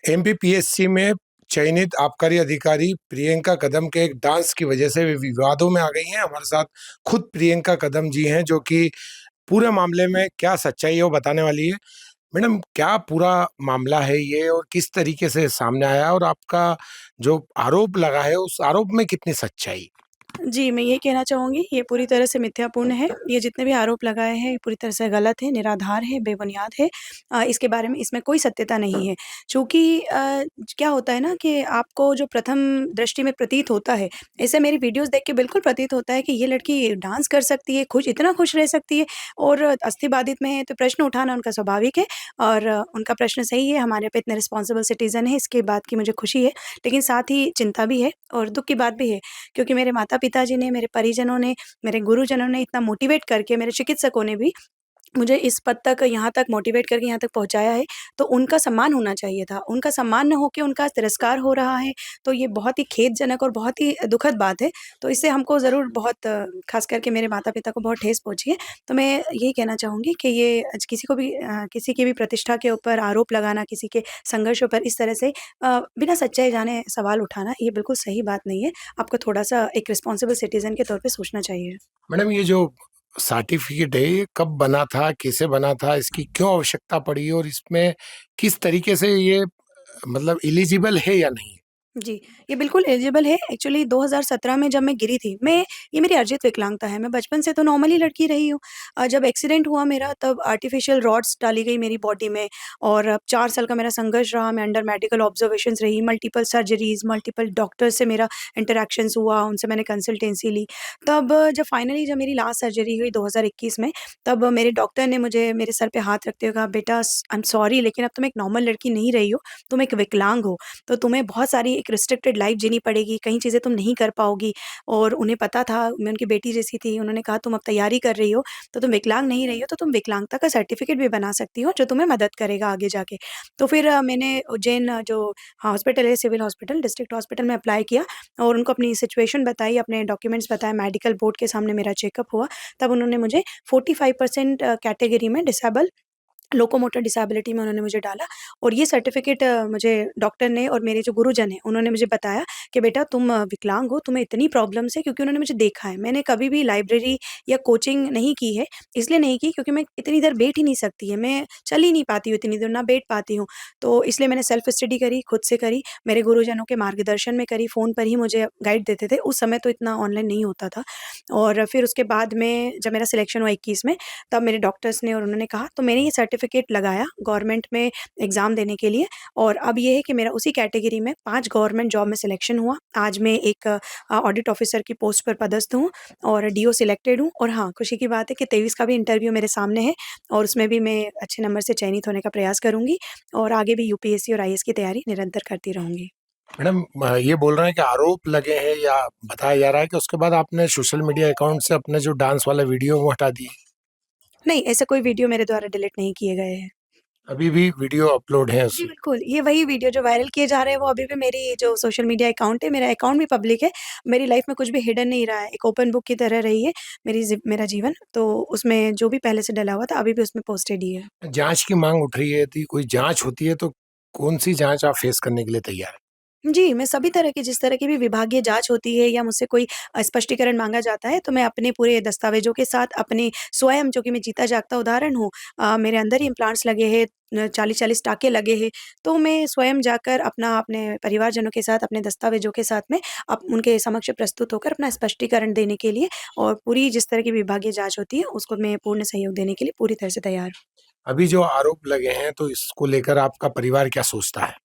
MPPSC में चयनित आबकारी अधिकारी प्रियंका कदम के एक डांस की वजह से वे विवादों में आ गई हैं। हमारे साथ खुद प्रियंका कदम जी हैं, जो कि पूरे मामले में क्या सच्चाई है वो बताने वाली है। मैडम, क्या पूरा मामला है ये और किस तरीके से सामने आया, और आपका जो आरोप लगा है उस आरोप में कितनी सच्चाई? जी, मैं ये कहना चाहूँगी, ये पूरी तरह से मिथ्यापूर्ण है। ये जितने भी आरोप लगाए हैं, ये पूरी तरह से गलत है, निराधार है, बेबुनियाद है। इसके बारे में इसमें कोई सत्यता नहीं है। चूँकि क्या होता है ना कि आपको जो प्रथम दृष्टि में प्रतीत होता है, ऐसे मेरी वीडियोज़ देख के बिल्कुल प्रतीत होता है कि ये लड़की डांस कर सकती है, इतना खुश रह सकती है और अस्थिबाधित में है, तो प्रश्न उठाना उनका स्वाभाविक है और उनका प्रश्न सही है। हमारे पे इतने रिस्पॉन्सिबल सिटीज़न हैं, इसके बात की मुझे खुशी है। लेकिन साथ ही चिंता भी है और दुःख की बात भी है, क्योंकि मेरे माता-पिता जी ने, मेरे परिजनों ने, मेरे गुरुजनों ने इतना मोटिवेट करके, मेरे चिकित्सकों ने भी मुझे इस पद तक, यहाँ तक मोटिवेट करके यहाँ तक पहुँचाया है, तो उनका सम्मान होना चाहिए था। उनका सम्मान ना होके उनका तिरस्कार हो रहा है, तो ये बहुत ही खेदजनक और बहुत ही दुखद बात है। तो इससे हमको ज़रूर बहुत ख़ास करके मेरे माता-पिता को बहुत ठेस पहुँची है। तो मैं यही कहना चाहूँगी कि ये किसी को भी किसी की भी प्रतिष्ठा के ऊपर आरोप लगाना, किसी के संघर्षों पर इस तरह से बिना सच्चाई जाने सवाल उठाना, ये बिल्कुल सही बात नहीं है। आपको थोड़ा-सा एक रिस्पॉन्सिबल सिटीज़न के तौर पे सोचना चाहिए। मैडम, ये जो सर्टिफिकेट है ये कब बना था, कैसे बना था, इसकी क्यों आवश्यकता पड़ी और इसमें किस तरीके से ये मतलब एलिजिबल है या नहीं? जी, ये बिल्कुल एलिजिबल है। एक्चुअली 2017 में जब मैं गिरी थी, ये मेरी अर्जित विकलांगता है। मैं बचपन से तो नॉर्मली लड़की रही हूँ। जब एक्सीडेंट हुआ मेरा, तब आर्टिफ़िशियल रॉड्स डाली गई मेरी बॉडी में और अब 4 साल का मेरा संघर्ष रहा। मैं अंडर मेडिकल ऑब्ज़र्वेशंस रही, मल्टीपल सर्जरीज़, मल्टीपल डॉक्टर्स से मेरा इंटरैक्शंस हुआ, उनसे मैंने कंसल्टेंसी ली। तब जब मेरी लास्ट सर्जरी हुई 2021 में, तब मेरे डॉक्टर ने मुझे मेरे सर पे हाथ रखते हुए कहा, "बेटा, आई एम सॉरी, लेकिन अब तुम एक नॉर्मल लड़की नहीं रही हो, तुम एक विकलांग हो। तो तुम्हें बहुत सारी एक रिस्ट्रिक्टेड लाइफ़ जीनी पड़ेगी, कई चीज़ें तुम नहीं कर पाओगी।" और उन्हें पता था, मैं उनकी बेटी जैसी थी, उन्होंने कहा, "तुम अब तैयारी कर रही हो, तो तुम विकलांग नहीं रही हो, तो तुम विकलांगता का सर्टिफ़िकेट भी बना सकती हो, जो तुम्हें मदद करेगा आगे जाके।" तो फिर मैंने उज्जैन जो हॉस्पिटल है, सिविल हॉस्पिटल, डिस्ट्रिक्ट हॉस्पिटल में अप्लाई किया और उनको अपनी सिचुएशन बताई, अपने डॉक्यूमेंट्स बताए, मेडिकल बोर्ड के सामने मेरा चेकअप हुआ। तब उन्होंने मुझे 45% कैटेगरी में डिसेबल लोकोमोटर डिसेबिलिटी में उन्होंने मुझे डाला और ये सर्टिफ़िकेट मुझे डॉक्टर ने और मेरे जो गुरुजन हैं, उन्होंने मुझे बताया कि बेटा, तुम विकलांग हो, तुम्हें इतनी प्रॉब्लम्स है, क्योंकि उन्होंने मुझे देखा है। मैंने कभी भी लाइब्रेरी या कोचिंग नहीं की है, इसलिए नहीं की क्योंकि मैं इतनी देर बैठ ही नहीं सकती है, मैं चल ही नहीं पाती हूँ इतनी देर, ना बैठ पाती हूँ। तो इसलिए मैंने सेल्फ स्टडी करी, खुद से करी, मेरे गुरुजनों के मार्गदर्शन में करी, फ़ोन पर ही मुझे गाइड देते थे। उस समय तो इतना ऑनलाइन नहीं होता था और फिर उसके बाद में जब मेरा सिलेक्शन हुआ 21 में, तब मेरे डॉक्टर्स ने और उन्होंने कहा, तो मैंने ये सर्टिफ़िकेट लगाया गवर्नमेंट में एग्ज़ाम देने के लिए और अब ये है कि मेरा उसी कैटेगरी में 5 गवर्नमेंट जॉब में सिलेक्शन हुआ। आज मैं एक ऑडिट ऑफ़िसर की पोस्ट पर पदस्थ हूँ और डीओ सिलेक्टेड हूँ और हाँ, खुशी की बात है कि 23 का भी इंटरव्यू मेरे सामने है और उसमें भी मैं अच्छे नंबर से चयनित होने का प्रयास करूँगी और आगे भी यूपीएससी और आईएएस की तैयारी निरंतर करती रहूँगी। मैडम, ये बोल रहे हैं कि आरोप लगे हैं या बताया जा रहा है कि उसके बाद आपने सोशल मीडिया अकाउंट से अपने जो डांस वाला वीडियो वो हटा दिए। नहीं, ऐसे कोई वीडियो मेरे द्वारा डिलीट नहीं किए गए हैं। अभी भी वीडियो अपलोड है जी, उसमें? बिल्कुल। ये वही वीडियो जो वायरल किए जा रहे हैं, वो अभी भी मेरी जो सोशल मीडिया अकाउंट है, मेरा अकाउंट भी पब्लिक है। मेरी लाइफ़ में कुछ भी हिडन नहीं रहा है, एक ओपन बुक की तरह रही है मेरा जीवन। तो उसमें जो भी पहले से डला हुआ था, अभी भी उसमें पोस्टेड ही है। जाँच की माँग उठ रही है, यदि कोई जाँच होती है तो कौन-सी जाँच आप फेस करने के लिए तैयार हैं? जी, मैं सभी तरह की, जिस तरह की भी विभागीय जाँच होती है या मुझसे कोई स्पष्टीकरण माँगा जाता है, तो मैं अपने पूरे दस्तावेज़ों के साथ, अपने स्वयं, जो कि मैं जीता-जागता उदाहरण हूँ, मेरे अंदर ही इम्प्लांट्स लगे हैं, 40-40 टाँके लगे हैं, तो मैं स्वयं जाकर अपने परिवारजनों के साथ, अपने दस्तावेज़ों के साथ में उनके समक्ष प्रस्तुत होकर अपना स्पष्टीकरण देने के लिए और पूरी जिस तरह की विभागीय जाँच होती है, उसको मैं पूर्ण सहयोग देने के लिए पूरी तरह से तैयार हूँ। अभी जो आरोप लगे हैं तो इसको लेकर आपका परिवार क्या सोचता है?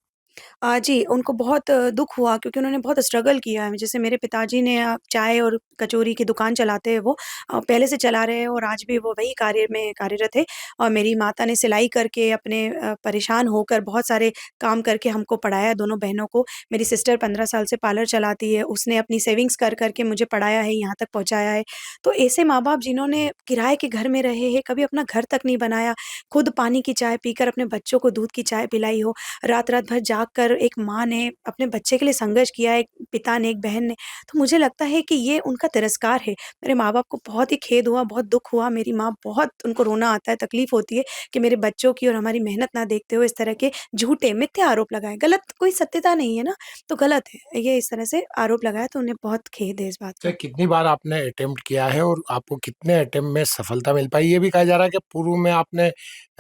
जी, उनको बहुत दुःख हुआ क्योंकि उन्होंने बहुत स्ट्रगल किया है। जैसे मेरे पिताजी ने चाय और कचौरी की दुकान चलाते हैं वो, पहले से चला रहे हैं और आज भी वो वही कार्य में कार्यरत है और मेरी माता ने सिलाई करके अपने परेशान होकर बहुत सारे काम करके हमको पढ़ाया, दोनों बहनों को। मेरी सिस्टर 15 साल से पार्लर चलाती है, उसने अपनी सेविंग्स कर के मुझे पढ़ाया है, यहाँ तक पहुँचाया है। तो ऐसे माँ-बाप जिन्होंने किराए के घर में रहे हैं, कभी अपना घर तक नहीं बनाया, खुद पानी की चाय पीकर अपने बच्चों को दूध की चाय पिलाई हो, रात-रात भर जाग कर एक माँ ने अपने बच्चे के लिए संघर्ष किया, एक पिता ने, एक बहन ने, तो मुझे लगता है कि ये उनका तिरस्कार है। मेरे माँ-बाप को बहुत ही खेद हुआ, बहुत दुःख हुआ, मेरी माँ बहुत उनको रोना आता है, तकलीफ़ होती है कि मेरे बच्चों की और हमारी मेहनत ना देखते हुए इस तरह के झूठे, मिथ्या आरोप लगाए। गलत कोई सत्यता नहीं है ना, तो गलत है। ये इस तरह से आरोप लगाया तो उन्हें बहुत खेद है इस बात अच्छा, का। कितनी बार आपने अटेम्प्ट किया है और आपको कितने अटेम्प्ट में सफलता मिल पाई? ये भी कहा जा रहा है कि पूर्व में आपने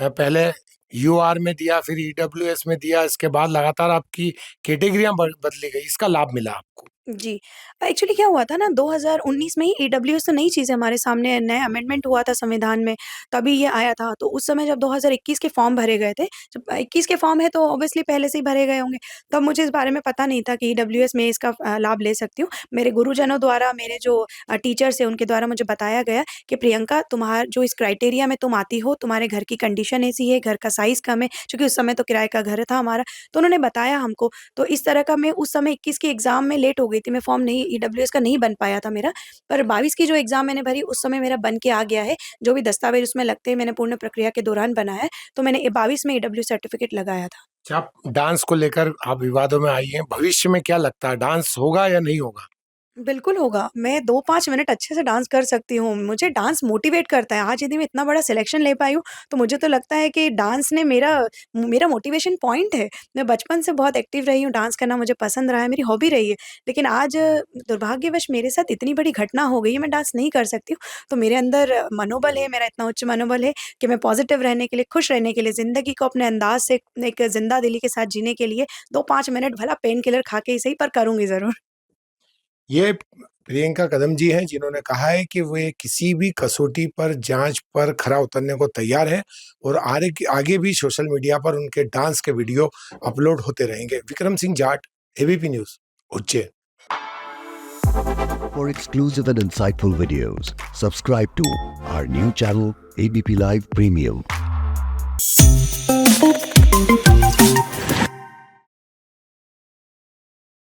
पहले यूआर में दिया, फिर ईडब्ल्यूएस में दिया, इसके बाद लगातार आपकी कैटेगरियाँ बदली गई, इसका लाभ मिला आपको। जी। एक्चुअली क्या हुआ था ना 2019 में ही ईडब्ल्यूएस तो नई चीज़ है हमारे सामने, नया अमेंडमेंट हुआ था संविधान में, तभी ये आया था। तो उस समय जब 2021 के फॉर्म भरे गए थे, जब 21 के फॉर्म है तो ऑब्वियसली पहले से ही भरे गए होंगे, तब मुझे इस बारे में पता नहीं था कि ईडब्ल्यूएस में इसका लाभ ले सकती हूँ। मेरे गुरुजनों द्वारा, मेरे जो टीचर्स हैं उनके द्वारा मुझे बताया गया कि प्रियंका जो इस क्राइटेरिया में तुम आती हो, तुम्हारे घर की कंडीशन ऐसी है, घर का साइज़ कम है, क्योंकि उस समय तो किराए का घर था हमारा, तो उन्होंने बताया हमको। तो इस तरह का मैं उस समय 21 की एग्ज़ाम में लेट हो गई थी, मैं फॉर्म नहीं ईडब्ल्यूएस का नहीं बन पाया था मेरा, पर 22 की जो एग्ज़ाम मैंने भरी उस समय मेरा बन के आ गया है। जो भी दस्तावेज़ उसमें लगते हैं मैंने पूर्ण प्रक्रिया के दौरान बनाया है, तो मैंने 22 में ईडब्ल्यू सर्टिफ़िकेट लगाया था। अच्छा, आप डांस को लेकर आप विवादों में आई हैं, भविष्य में क्या लगता है डांस होगा या नहीं होगा? बिल्कुल होगा। मैं 2-5 मिनट अच्छे से डांस कर सकती हूँ। मुझे डांस मोटिवेट करता है। आज यदि मैं इतना बड़ा सिलेक्शन ले पाई हूँ, तो मुझे तो लगता है कि डांस ने मेरा मेरा मोटिवेशन पॉइंट है। मैं बचपन से बहुत एक्टिव रही हूँ, डांस करना मुझे पसंद रहा है, मेरी हॉबी रही है। लेकिन आज दुर्भाग्यवश मेरे साथ इतनी बड़ी घटना हो गई है, मैं डांस नहीं कर सकती हूँ। तो मेरे अंदर मनोबल है, मेरा इतना उच्च मनोबल है कि मैं पॉज़िटिव रहने के लिए, खुश रहने के लिए, ज़िंदगी को अपने अंदाज़ से एक ज़िंदा-दिली के साथ जीने के लिए 2-5 मिनट भला पेन किलर खा के ही सही पर करूँगी ज़रूर। ये प्रियंका कदम जी हैं जिन्होंने कहा है कि वे किसी भी कसौटी पर, जाँच पर खरा उतरने को तैयार हैं और आगे भी सोशल मीडिया पर उनके डांस के वीडियो अपलोड होते रहेंगे। Vikram Singh Jat, ABP news, Ujjain. For exclusive and insightful videos, subscribe to our new channel ABP Live Premium.